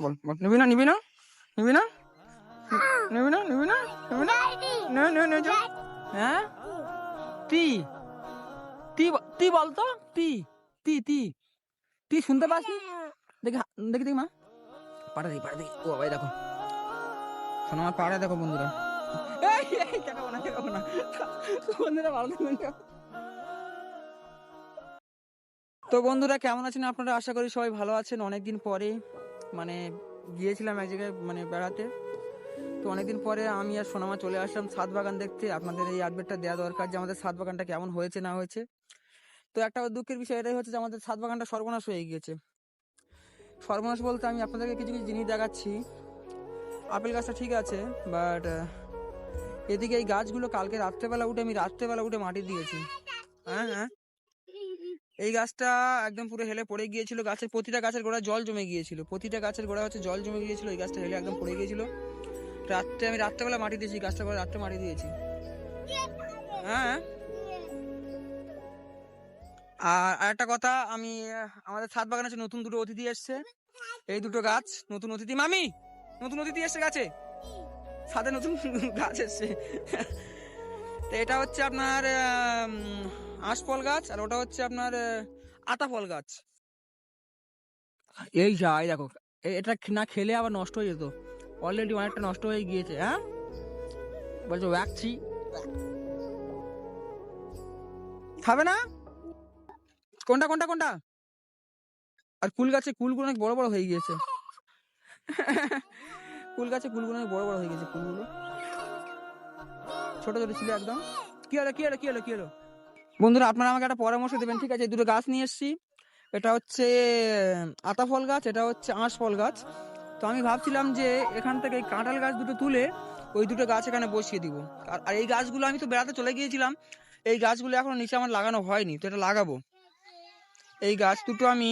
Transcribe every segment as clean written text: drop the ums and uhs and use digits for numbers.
বল বল, নিবি না নিবি না নিবি না নিবি না নিবি না নিবি না নে নে নে যা। হ্যাঁ টি টি টি বলতো টি টি টি টি শুনতে পাসনি? দেখি দেখি দেখি মা পাড়া দেখি ও ভাই দেখো শোনো আমার পাড়া দেখো বন্ধুরা। এই এই দেখাবো না বন্ধুরা ভালো থাকবেন। তো বন্ধুরা কেমন আছেন আপনারা? আশা করি সবাই ভালো আছেন। অনেকদিন পরে মানে গিয়েছিলাম এক জায়গায় মানে বেড়াতে। তো অনেকদিন পরে আমি আর সোনামা চলে আসলাম ছাদ বাগান দেখতে। আপনাদের এই আপডেটটা দেওয়া দরকার যে আমাদের ছাদ বাগানটা কেমন হয়েছে না হয়েছে। তো একটা দুঃখের বিষয় এটাই হচ্ছে যে আমাদের ছাদ বাগানটা সর্বনাশ হয়ে গিয়েছে। সর্বনাশ বলতে আমি আপনাদেরকে কিছু কিছু জিনিস দেখাচ্ছি। আপেল গাছটা ঠিক আছে, বাট এদিকে এই গাছগুলো কালকে রাত্রেবেলা উঠে মাটি দিয়েছি। হ্যাঁ হ্যাঁ, এই গাছটা একদম পুরো হেলে পড়ে গিয়েছিল। গাছের প্রতিটা গাছের গোড়ায় জল জমে গিয়েছিল, প্রতিটা গাছের গোড়ায় হচ্ছে জল জমে গিয়েছিল। এই গাছটা হেলে একদম পড়ে গিয়েছিল। আমি রাত্রেবেলা মাটি দিয়েছি গাছটা, রাত্রে মাটি দিয়েছি। হ্যাঁ, আর একটা কথা, আমি আমাদের ছাদ বাগানে আছে নতুন দুটো অতিথি এসছে। এই দুটো গাছ নতুন অতিথি, মামি নতুন অতিথি এসছে গাছে, ছাদে নতুন গাছ এসছে। তো এটা হচ্ছে আপনার আঁশফল গাছ, আর ওটা হচ্ছে আপনার আতাফল গাছ। এই যাই দেখো, এটা না খেলে আবার নষ্ট হয়ে যেত, অলরেডি অনেকটা নষ্ট হয়ে গিয়েছে। হ্যাঁ বলছো রাখছি, খাবে না? কোনটা কোনটা কোনটা? আর কুল গাছে কুলগুলো অনেক বড় বড় হয়ে গিয়েছে। কুলগুলো অনেক বড় বড় হয়ে গেছে। কুলগুলো ছোট ছোট ছিল একদম। কি হলো? বন্ধুরা আপনারা আমাকে একটা পরামর্শ দেবেন, ঠিক আছে? এই দুটো গাছ নিয়ে এসেছি, এটা হচ্ছে আতাফল গাছ, এটা হচ্ছে আঁশফল গাছ। তো আমি ভাবছিলাম যে এখান থেকে এই কাঁঠাল গাছ দুটো তুলে ওই দুটো গাছ এখানে বসিয়ে দিব। আর এই গাছগুলো আমি তো বেড়াতে চলে গিয়েছিলাম, এই গাছগুলো এখনো নিচে আমার লাগানো হয়নি, তো এটা লাগাবো। এই গাছ দুটো আমি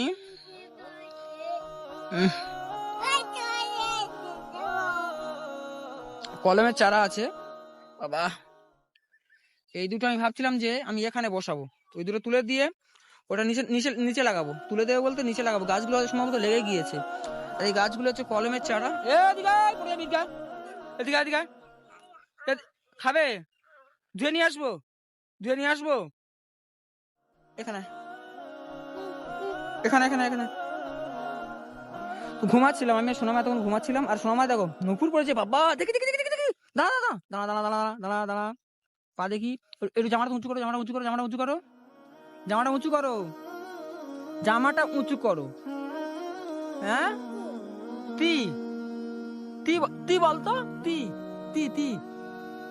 কলমের চারা আছে বাবা, এই দুটো আমি ভাবছিলাম যে আমি এখানে বসাবো। ওই দুটো তুলে দিয়ে ওটা নিচে নিচে নিচে লাগাবো। তুলে দেবো বলতে নিচে লাগাবো, গাছগুলো সম্ভবত লেগে গিয়েছে। আর এই গাছগুলো হচ্ছে কলমের চারা। খাবে? ধুয়ে নিয়ে আসবো এখানে এখানে এখানে এখানে। ঘুমাচ্ছিলাম আমি, সোনামা তখন ঘুমাচ্ছিলাম। আর সোনামা দেখো নুপুর পড়েছে বাবা, দেখি দেখি দেখি দেখি, দাঁড়া দাঁড়া দাঁড়া দাঁড়া দাঁড়া দাঁড়া দাঁড়া পা দেখি একটু, জামাটা উঁচু করো, জামাটা উঁচু করো, জামাটা উঁচু করো, জামাটা উঁচু করো, জামাটা উঁচু করো। হ্যাঁ টি টি টি বলতো টি টি টি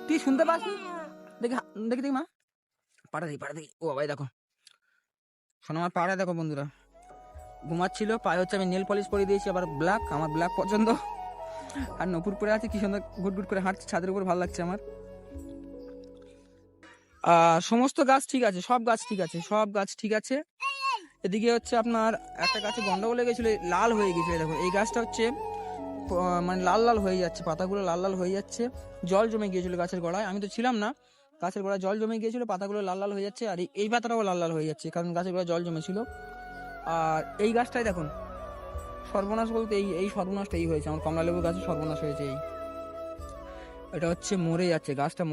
টি শুনতে পাসনি? দেখি দেখি দেখি মা পাড়া দেখি ও ভাই দেখো শোনো আমার পাড়া দেখো বন্ধুরা। ঘুমাচ্ছিল, পায়ে হচ্ছে আমি নেল পলিশ করে দিয়েছি, আবার ব্ল্যাক, আমার ব্ল্যাক পছন্দ। আর নপুর পরে আছে, কি সুন্দর গুট করে হাঁটছে ছাদের উপর, ভালো লাগছে আমার। সমস্ত গাছ ঠিক আছে, সব গাছ ঠিক আছে। এদিকে হচ্ছে আপনার একটা গাছে গন্ডগোল লেগেছিল, লাল হয়ে গেছিল। দেখো এই গাছটা হচ্ছে মানে লাল লাল হয়ে যাচ্ছে, পাতাগুলো লাল লাল হয়ে যাচ্ছে, জল জমে গিয়েছিল গাছের গোড়ায়। আমি তো ছিলাম না, গাছের গোড়ায় জল জমে গিয়েছিল, পাতাগুলো লাল লাল হয়ে যাচ্ছে। আর এই পাতাটাও লাল লাল হয়ে যাচ্ছে, কারণ গাছের গোড়ায় জল জমেছিল। আর এই গাছটাই দেখুন সর্বনাশ বলতে এই সর্বনাশটা এই হয়েছে, আমার কমলালেবু গাছে সর্বনাশ হয়েছে। এটা হচ্ছে মরে যাচ্ছে গাছটা,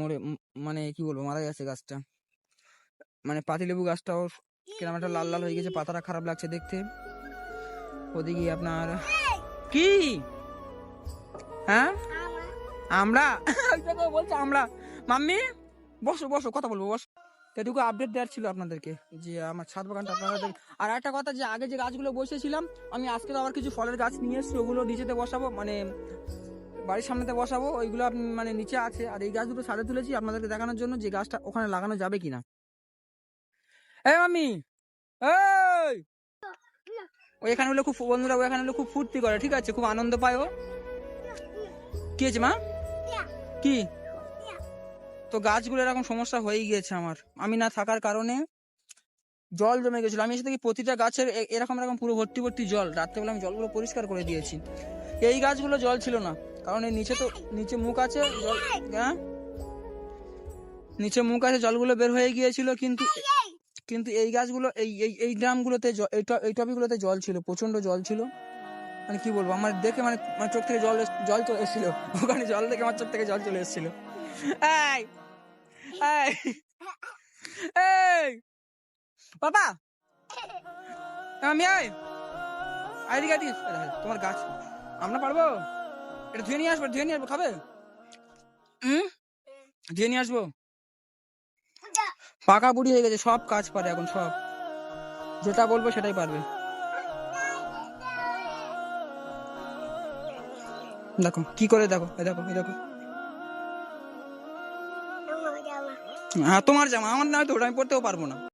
মানে কি বলবো, মারা যাচ্ছে গাছটা। মানে পাতিলেবু গাছটাও কিরকম একটা লাল লাল হয়ে গেছে, পাতাটা খারাপ লাগছে দেখতে। ওদিকে আপনার কি, হ্যাঁ আমরা বলছে আমরা, মাম্মি বসো বসো কথা বলবো বসো। এটুকু আপডেট দেওয়ার ছিল আপনাদেরকে যে আমার ছাদ বাগানটা আপনারা। আর একটা কথা, যে আগে যে গাছগুলো বসেছিলাম আমি, আজকে তো আবার কিছু ফলের গাছ নিয়ে এসেছি, ওগুলো নিচেতে বসাবো, মানে বাড়ির সামনেতে বসাবো। ওইগুলো মানে নিচে আছে। আর এই গাছ দুটো ছাদে তুলেছি আপনাদেরকে দেখানোর জন্য যে গাছটা ওখানে লাগানো যাবে কিনা। এই মাম্মি, এই ওইখানে হলে খুব বন্ধুরা, ওইখানে হলে খুব ফুর্তি করে, ঠিক আছে, খুব আনন্দ পায় ও। কি হয়েছে মা? কি? তো গাছগুলো এরকম সমস্যা হয়ে গিয়েছে আমার, আমি না থাকার কারণে জল জমে গেছিল। আমি এসে দেখি প্রতিটা গাছের এরকম এরকম পুরো ভর্তি ভর্তি জল। রাত্রেবেলা আমি জলগুলো পরিষ্কার করে দিয়েছি। এই গাছগুলো জল ছিল না, কারণ এই নিচে তো নিচে মুখ আছে জল, হ্যাঁ নিচে মুখ আছে, জলগুলো বের হয়ে গিয়েছিল। কিন্তু কিন্তু এই গাছগুলো এই এই এই ড্রামগুলোতে এই টবিগুলোতে জল ছিল, প্রচন্ড জল ছিল। মানে কি বলবো, আমার দেখে মানে আমার চোখ থেকে জল চলে এসেছিল, ওখানে জল দেখে আমার চোখ থেকে জল চলে এসেছিল। এই এই এই বাবা, আমি আইডি কার্ড তোমার গাছ আমরা পারবো, এটা ধুয়ে নিয়ে আসবো, ধুয়ে নিয়ে আসবো, খাবে? ধুয়ে নিয়ে আসবো। পাকা বুড়ি হয়ে গেছে, সব কাজ পারে এখন, সব যেটা বলবো সেটাই পারবে। দেখো কি করে, দেখো এই দেখো এই দেখো। হ্যাঁ তোমার জামা, আমার নয় তো, ওটা আমি পড়তেও পারবো না।